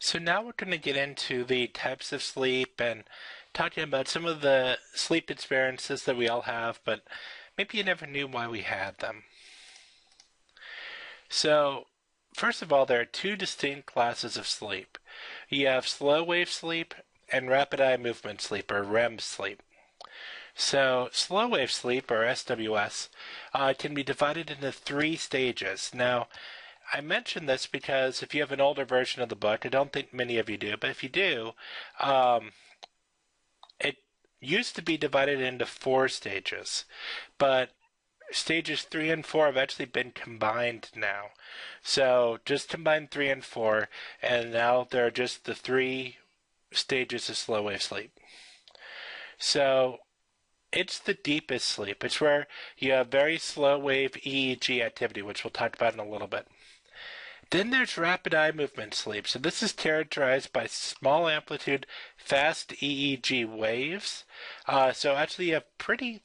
So now we're going to get into the types of sleep and talking about some of the sleep experiences that we all have, but maybe you never knew why we had them. So, first of all, there are two distinct classes of sleep. You have slow wave sleep and rapid eye movement sleep, or REM sleep. So, slow wave sleep, or SWS, can be divided into three stages. Now, I mention this because if you have an older version of the book, I don't think many of you do, but if you do, it used to be divided into 4 stages, but stages 3 and 4 have actually been combined now. So just combine 3 and 4, and now there are just the 3 stages of slow wave sleep. So it's the deepest sleep. It's where you have very slow wave EEG activity, which we'll talk about in a little bit. Then there's rapid eye movement sleep. So this is characterized by small amplitude, fast EEG waves. So actually you have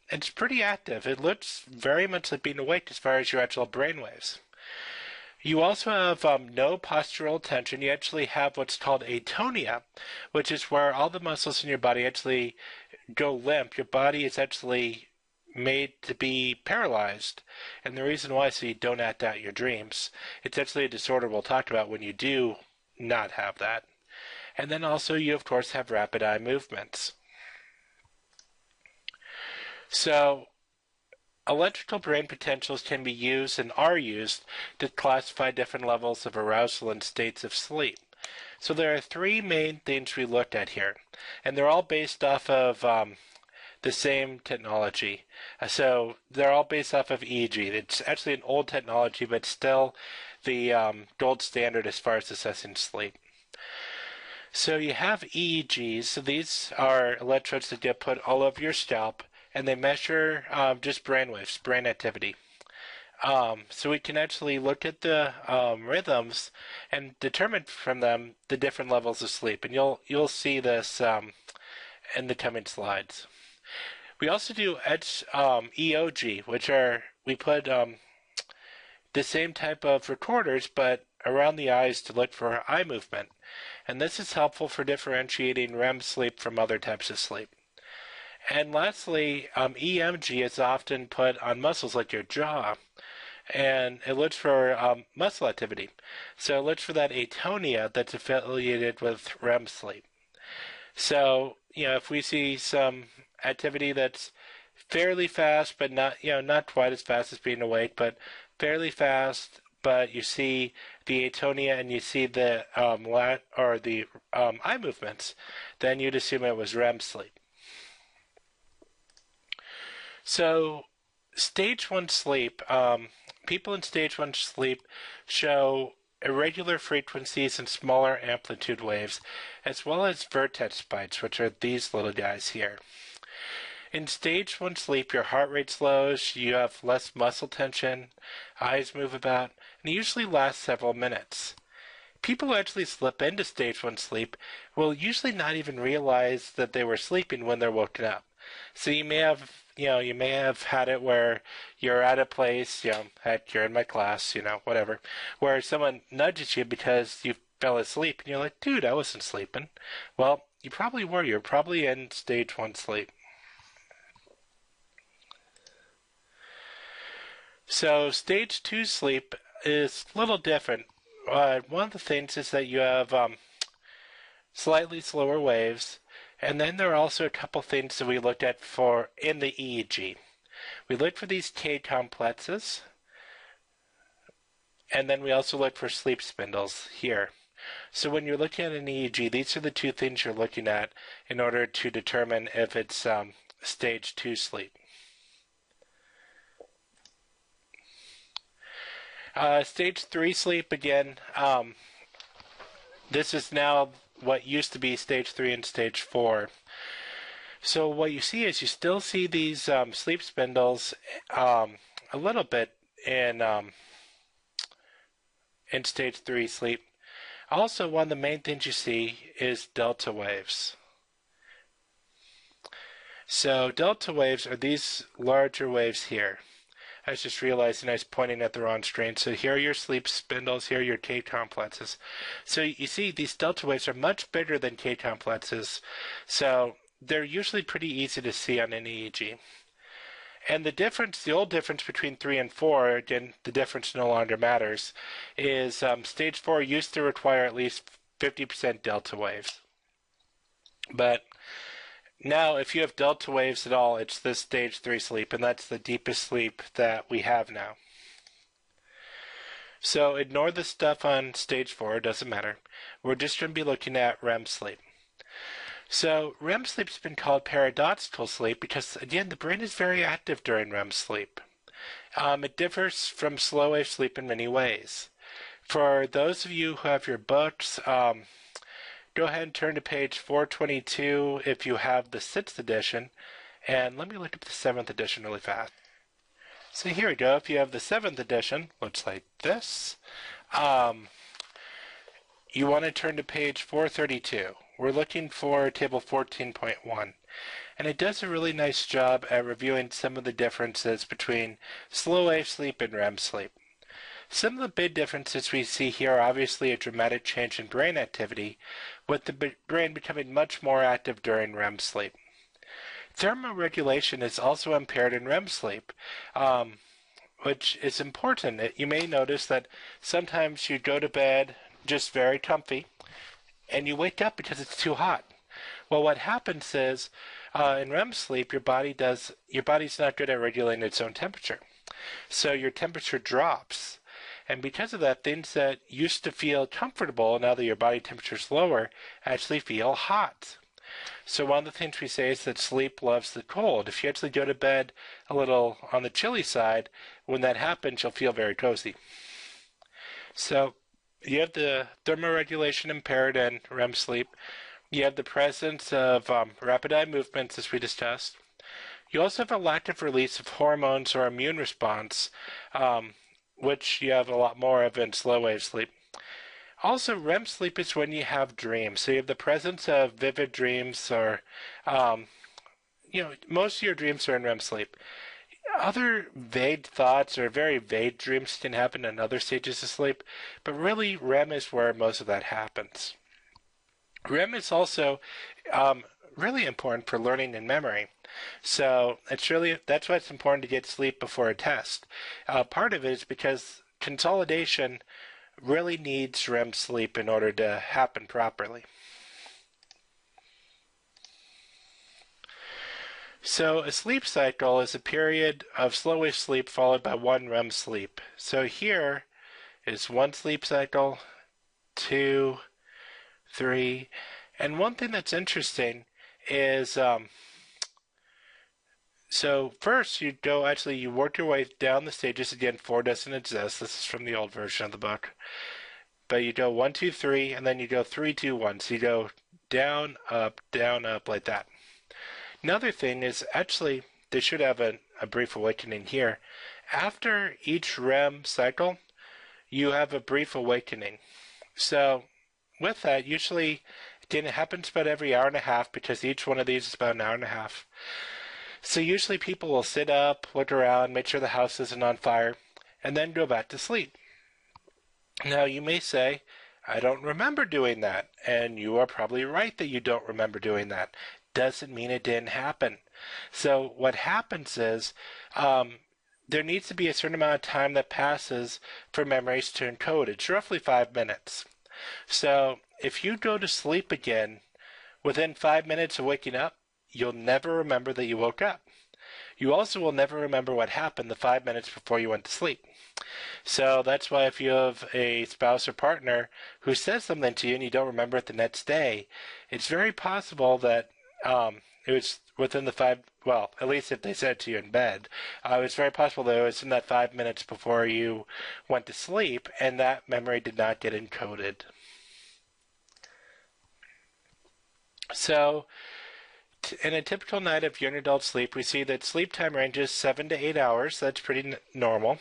it's pretty active. It looks very much like being awake as far as your actual brain waves. You also have no postural tension. You actually have what's called atonia, which is where all the muscles in your body actually go limp. Your body is actually made to be paralyzed, and the reason why is so you don't act out your dreams. It's actually a disorder we'll talk about when you do not have that. And then also you of course have rapid eye movements. So electrical brain potentials can be used and are used to classify different levels of arousal and states of sleep. So there are 3 main things we looked at here, and they're all based off of the same technology. So they're all based off of EEG. It's actually an old technology, but still the gold standard as far as assessing sleep. So you have EEGs. So these are electrodes that get put all over your scalp, and they measure just brain waves, brain activity. So we can actually look at the rhythms and determine from them the different levels of sleep. And you'll see this in the coming slides. We also do EOG, which are, we put the same type of recorders, but around the eyes to look for eye movement. And this is helpful for differentiating REM sleep from other types of sleep. And lastly, EMG is often put on muscles like your jaw, and it looks for muscle activity. So it looks for that atonia that's affiliated with REM sleep. So, if we see some activity that's fairly fast, but not quite as fast as being awake, but fairly fast, but you see the atonia and you see the eye movements, then you'd assume it was REM sleep. So, stage 1 sleep, people in stage 1 sleep show irregular frequencies and smaller amplitude waves, as well as vertex spikes, which are these little guys here. In stage 1 sleep, your heart rate slows, you have less muscle tension, eyes move about, and it usually lasts several minutes. People who actually slip into stage 1 sleep will usually not even realize that they were sleeping when they're woken up. So you may have had it where you're at a place, heck, you're in my class, whatever, where someone nudges you because you fell asleep, and you're like, dude, I wasn't sleeping. Well, you probably were. You're probably in stage 1 sleep. So stage 2 sleep is a little different. One of the things is that you have slightly slower waves, and then there are also a couple things that we looked at for in the EEG. We looked for these K complexes, and then we also looked for sleep spindles here. So when you're looking at an EEG, these are the 2 things you're looking at in order to determine if it's stage 2 sleep. Stage 3 sleep, again, this is now what used to be stage 3 and stage 4. So what you see is you still see these sleep spindles a little bit in stage 3 sleep. Also, one of the main things you see is delta waves. So delta waves are these larger waves here. I was just realizing I was pointing at the wrong screen. So here are your sleep spindles, here are your K complexes. So you see these delta waves are much bigger than K complexes, so they're usually pretty easy to see on an EEG. And the difference, the old difference between 3 and 4, again, the difference no longer matters, is stage 4 used to require at least 50% delta waves. But now, if you have delta waves at all, it's this stage 3 sleep, and that's the deepest sleep that we have now. So ignore the stuff on stage 4, it doesn't matter. We're just going to be looking at REM sleep. So REM sleep has been called paradoxical sleep because, again, the brain is very active during REM sleep. It differs from slow wave sleep in many ways. For those of you who have your books, go ahead and turn to page 422 if you have the 6th edition, and let me look up the 7th edition really fast. So here we go. If you have the 7th edition, looks like this. You want to turn to page 432. We're looking for table 14.1. And it does a really nice job at reviewing some of the differences between slow wave sleep and REM sleep. Some of the big differences we see here are obviously a dramatic change in brain activity, with the brain becoming much more active during REM sleep. Thermoregulation is also impaired in REM sleep, which is important. You may notice that sometimes you go to bed just very comfy, and you wake up because it's too hot. Well, what happens is, in REM sleep, your body's not good at regulating its own temperature. So your temperature drops. And because of that, things that used to feel comfortable, now that your body temperature is lower, actually feel hot. So one of the things we say is that sleep loves the cold. If you actually go to bed a little on the chilly side, when that happens, you'll feel very cozy. So you have the thermoregulation impaired in REM sleep. You have the presence of rapid eye movements, as we discussed. You also have a lack of release of hormones or immune response, which you have a lot more of in slow wave sleep. Also, REM sleep is when you have dreams. So you have the presence of vivid dreams, or, most of your dreams are in REM sleep. Other vague thoughts or very vague dreams can happen in other stages of sleep, but really REM is where most of that happens. REM is also really important for learning and memory. So that's why it's important to get sleep before a test. Part of it is because consolidation really needs REM sleep in order to happen properly. So a sleep cycle is a period of slow wave sleep followed by one REM sleep. So here is one sleep cycle, 2, 3, and one thing that's interesting is so first you work your way down the stages. Again, 4 doesn't exist. This is from the old version of the book. But you go 1, 2, 3, and then you go 3, 2, 1. So you go down, up, like that. Another thing is actually they should have a brief awakening here. After each REM cycle, you have a brief awakening. So with that, usually it happens about every hour and a half because each one of these is about an hour and a half. So usually people will sit up, look around, make sure the house isn't on fire, and then go back to sleep. Now you may say, I don't remember doing that. And you are probably right that you don't remember doing that. Doesn't mean it didn't happen. So what happens is there needs to be a certain amount of time that passes for memories to encode. It's roughly 5 minutes. So if you go to sleep again within 5 minutes of waking up, you'll never remember that you woke up. You also will never remember what happened the 5 minutes before you went to sleep. So that's why if you have a spouse or partner who says something to you and you don't remember it the next day, it's very possible that it was within the at least if they said it to you in bed, it's very possible that it was in that 5 minutes before you went to sleep and that memory did not get encoded. So in a typical night of young adult sleep, we see that sleep time ranges 7 to 8 hours. That's pretty normal.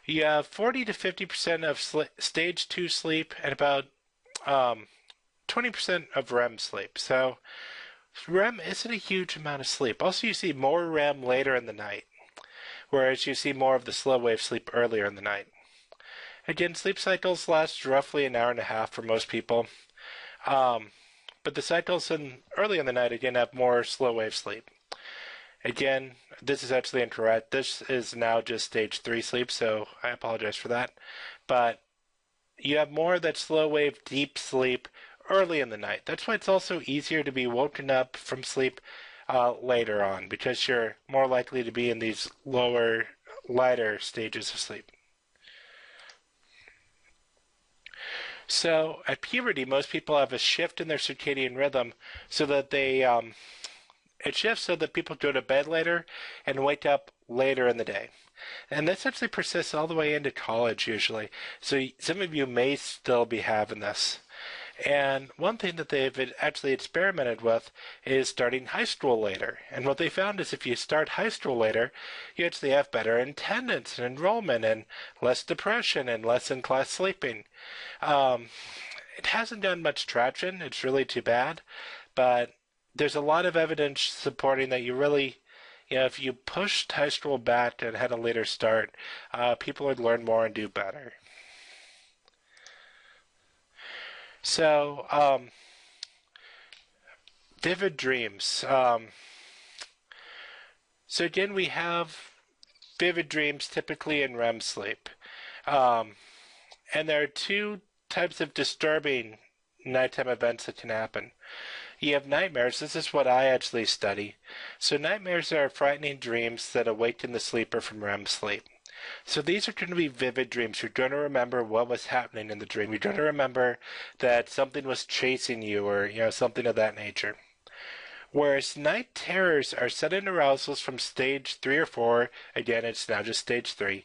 You have 40 to 50% of stage 2 sleep and about 20% of REM sleep. So REM isn't a huge amount of sleep. Also, you see more REM later in the night. whereas you see more of the slow wave sleep earlier in the night. Again, sleep cycles last roughly an hour and a half for most people, but the cycles early in the night, again, have more slow wave sleep. Again, this is actually incorrect. This is now just stage 3 sleep, so I apologize for that. But you have more of that slow wave deep sleep early in the night. That's why it's also easier to be woken up from sleep later on, because you're more likely to be in these lower, lighter stages of sleep. So at puberty, most people have a shift in their circadian rhythm so that it shifts so that people go to bed later and wake up later in the day. And this actually persists all the way into college usually. So some of you may still be having this. And one thing that they've actually experimented with is starting high school later. And what they found is if you start high school later, you actually have better attendance and enrollment and less depression and less in-class sleeping. It hasn't gotten much traction. It's really too bad. But there's a lot of evidence supporting that you really, if you pushed high school back and had a later start, people would learn more and do better. So, vivid dreams. So again, we have vivid dreams typically in REM sleep. And there are two types of disturbing nighttime events that can happen. You have nightmares. This is what I actually study. So nightmares are frightening dreams that awaken the sleeper from REM sleep. So these are going to be vivid dreams. You're going to remember what was happening in the dream. You're going to remember that something was chasing you or, something of that nature. Whereas night terrors are sudden arousals from stage 3 or 4, again, it's now just stage 3,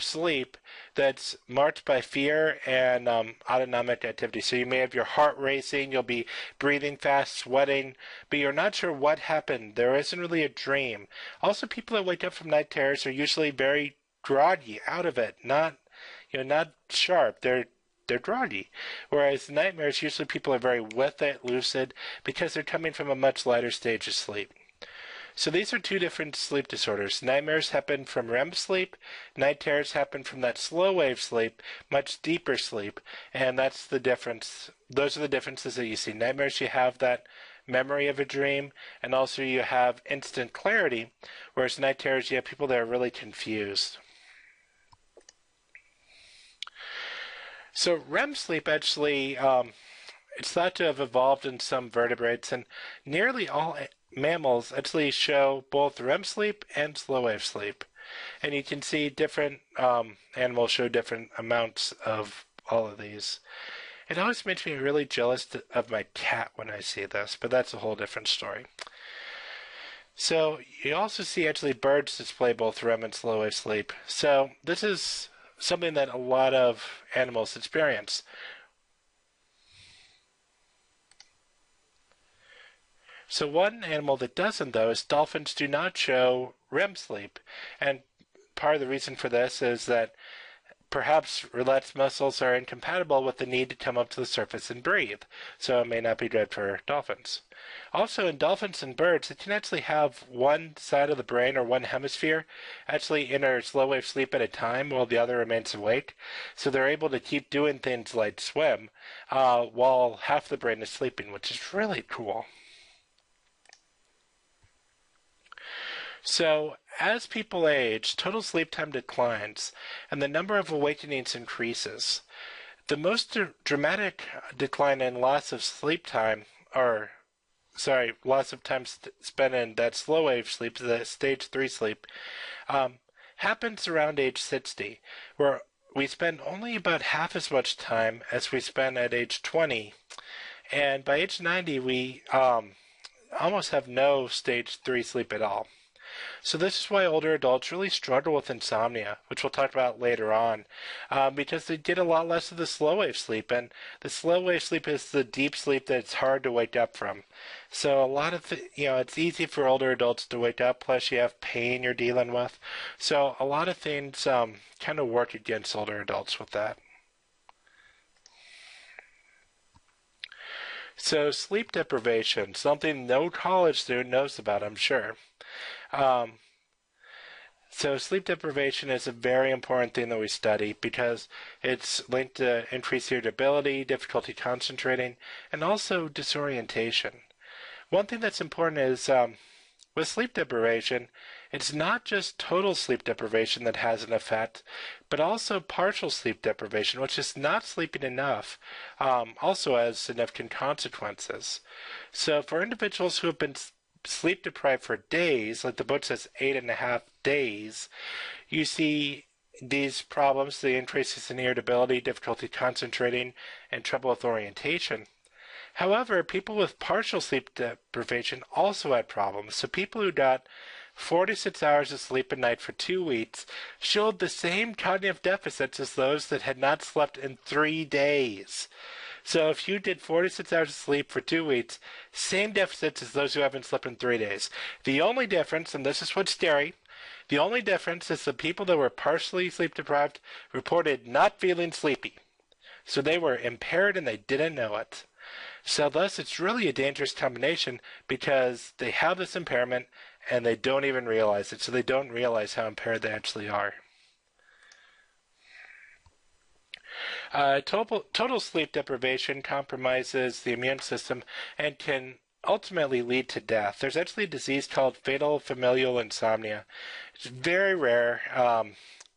sleep that's marked by fear and autonomic activity. So you may have your heart racing, you'll be breathing fast, sweating, but you're not sure what happened. There isn't really a dream. Also, people that wake up from night terrors are usually very groggy, out of it, not sharp. They're groggy. Whereas nightmares, usually people are very with it, lucid, because they're coming from a much lighter stage of sleep. So these are two different sleep disorders. Nightmares happen from REM sleep. Night terrors happen from that slow wave sleep, much deeper sleep. And that's the difference. Those are the differences that you see. Nightmares, you have that memory of a dream, and also you have instant clarity, whereas night terrors, you have people that are really confused. So REM sleep actually, it's thought to have evolved in some vertebrates, and nearly all mammals actually show both REM sleep and slow wave sleep. And you can see different animals show different amounts of all of these. It always makes me really jealous of my cat when I see this, but that's a whole different story. So you also see actually birds display both REM and slow wave sleep. So this is something that a lot of animals experience. So one animal that doesn't, though, is dolphins do not show REM sleep. And part of the reason for this is that perhaps relaxed muscles are incompatible with the need to come up to the surface and breathe. So it may not be good for dolphins. Also, in dolphins and birds, they can actually have one side of the brain or one hemisphere actually enter slow wave sleep at a time while the other remains awake. So they're able to keep doing things like swim while half the brain is sleeping, which is really cool. So as people age, total sleep time declines and the number of awakenings increases. The most dramatic decline in loss of sleep time, loss of time spent in that slow wave sleep, the stage 3 sleep, happens around age 60, where we spend only about half as much time as we spend at age 20. And by age 90, we almost have no stage 3 sleep at all. So this is why older adults really struggle with insomnia, which we'll talk about later on, because they get a lot less of the slow wave sleep, and the slow wave sleep is the deep sleep that's hard to wake up from. So a lot of, it's easy for older adults to wake up, plus you have pain you're dealing with. So a lot of things kind of work against older adults with that. So sleep deprivation, something no college student knows about, I'm sure. So sleep deprivation is a very important thing that we study because it's linked to increased irritability, difficulty concentrating, and also disorientation. One thing that's important is with sleep deprivation, it's not just total sleep deprivation that has an effect, but also partial sleep deprivation, which is not sleeping enough, also has significant consequences. So for individuals who have been sleep deprived for days, like the book says 8.5 days, you see these problems, the increases in irritability, difficulty concentrating, and trouble with orientation. However, people with partial sleep deprivation also had problems. So people who got 46 hours of sleep a night for 2 weeks showed the same cognitive deficits as those that had not slept in 3 days. So if you did 46 hours of sleep for 2 weeks, same deficits as those who haven't slept in 3 days. The only difference, and this is what's scary, the only difference is the people that were partially sleep deprived reported not feeling sleepy. So they were impaired and they didn't know it. So thus it's really a dangerous combination because they have this impairment and they don't even realize it. So they don't realize how impaired they actually are. Total sleep deprivation compromises the immune system and can ultimately lead to death. There's actually a disease called fatal familial insomnia. It's very rare,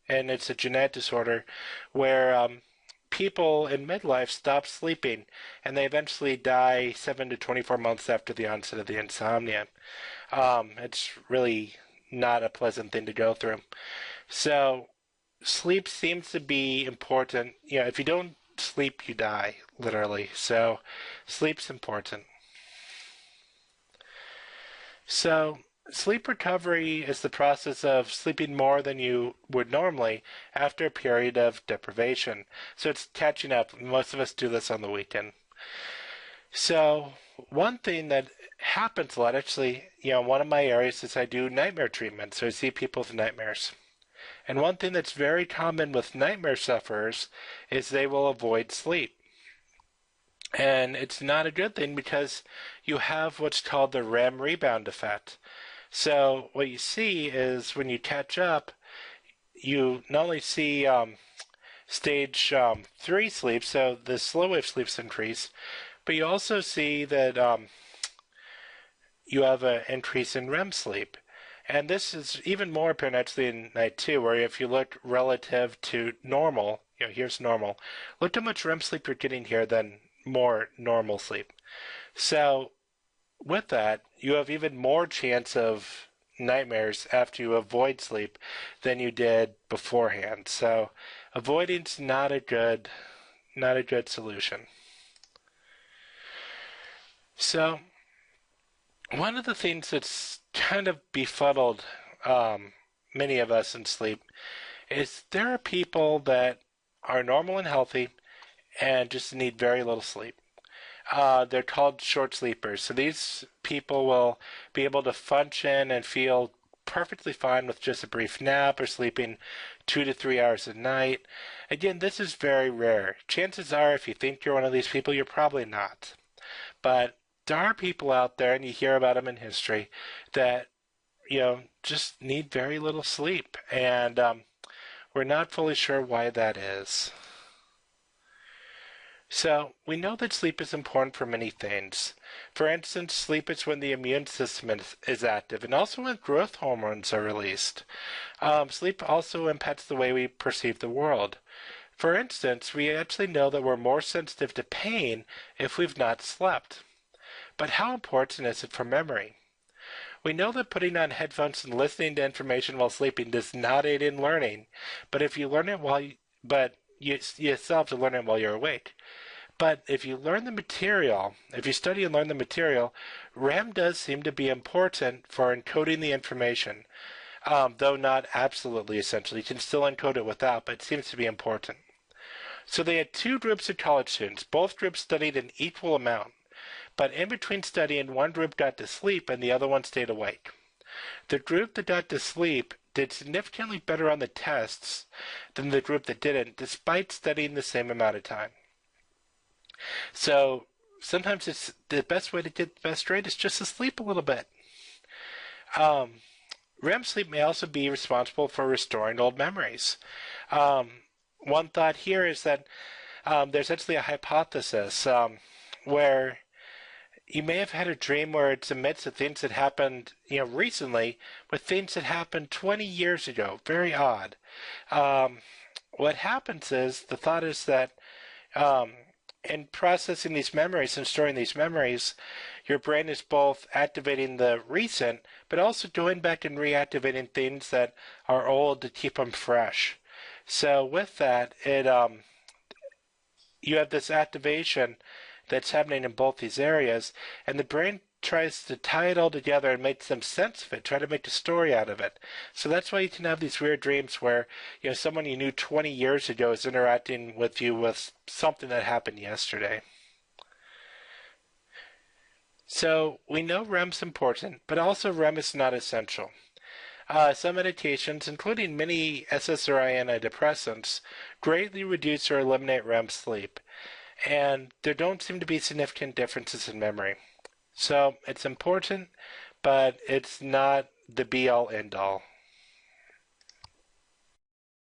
and it's a genetic disorder where people in midlife stop sleeping and they eventually die 7 to 24 months after the onset of the insomnia. It's really not a pleasant thing to go through. So sleep seems to be important. If you don't sleep, you die, literally. So sleep's important. So sleep recovery is the process of sleeping more than you would normally after a period of deprivation. So it's catching up. Most of us do this on the weekend. So one thing that happens a lot, actually, one of my areas is I do nightmare treatment. So I see people with nightmares. And one thing that's very common with nightmare sufferers is they will avoid sleep. And it's not a good thing because you have what's called the REM rebound effect. So what you see is when you catch up, you not only see stage 3 sleep, so the slow wave sleeps increase, but you also see that you have an increase in REM sleep. And this is even more apparent actually in night 2, where if you look relative to normal, here's normal, look how much REM sleep you're getting here than more normal sleep. So with that, you have even more chance of nightmares after you avoid sleep than you did beforehand. So avoiding's not a good solution. So one of the things that's kind of befuddled many of us in sleep is there are people that are normal and healthy and just need very little sleep. They're called short sleepers. So these people will be able to function and feel perfectly fine with just a brief nap or sleeping 2 to 3 hours a night. Again, this is very rare. Chances are, if you think you're one of these people, you're probably not. But there are people out there, and you hear about them in history, that just need very little sleep. And we're not fully sure why that is. So we know that sleep is important for many things. For instance, sleep is when the immune system is active and also when growth hormones are released. Sleep also impacts the way we perceive the world. For instance, we actually know that we're more sensitive to pain if we've not slept. But how important is it for memory? We know that putting on headphones and listening to information while sleeping does not aid in learning, but if you learn it you still have to learn it while you're awake. But if you learn the material, if you study and learn the material, REM does seem to be important for encoding the information, though not absolutely essential. You can still encode it without, but it seems to be important. So they had 2 groups of college students. Both groups studied an equal amount, but in between studying, one group got to sleep and the other one stayed awake. The group that got to sleep did significantly better on the tests than the group that didn't, despite studying the same amount of time. So sometimes it's the best way to get the best grade is just to sleep a little bit. REM sleep may also be responsible for restoring old memories. One thought here is that there's actually a hypothesis where you may have had a dream where it's a mix of things that happened, recently with things that happened 20 years ago. Very odd. What happens is, the thought is that in processing these memories and storing these memories, your brain is both activating the recent, but also going back and reactivating things that are old to keep them fresh. So with that, you have this activation that's happening in both these areas, and the brain tries to tie it all together and make some sense of it, try to make a story out of it. So that's why you can have these weird dreams where, someone you knew 20 years ago is interacting with you with something that happened yesterday. So we know REM's important, but also REM is not essential. Some medications, including many SSRI antidepressants, greatly reduce or eliminate REM sleep, and there don't seem to be significant differences in memory. So it's important, but it's not the be-all, end-all.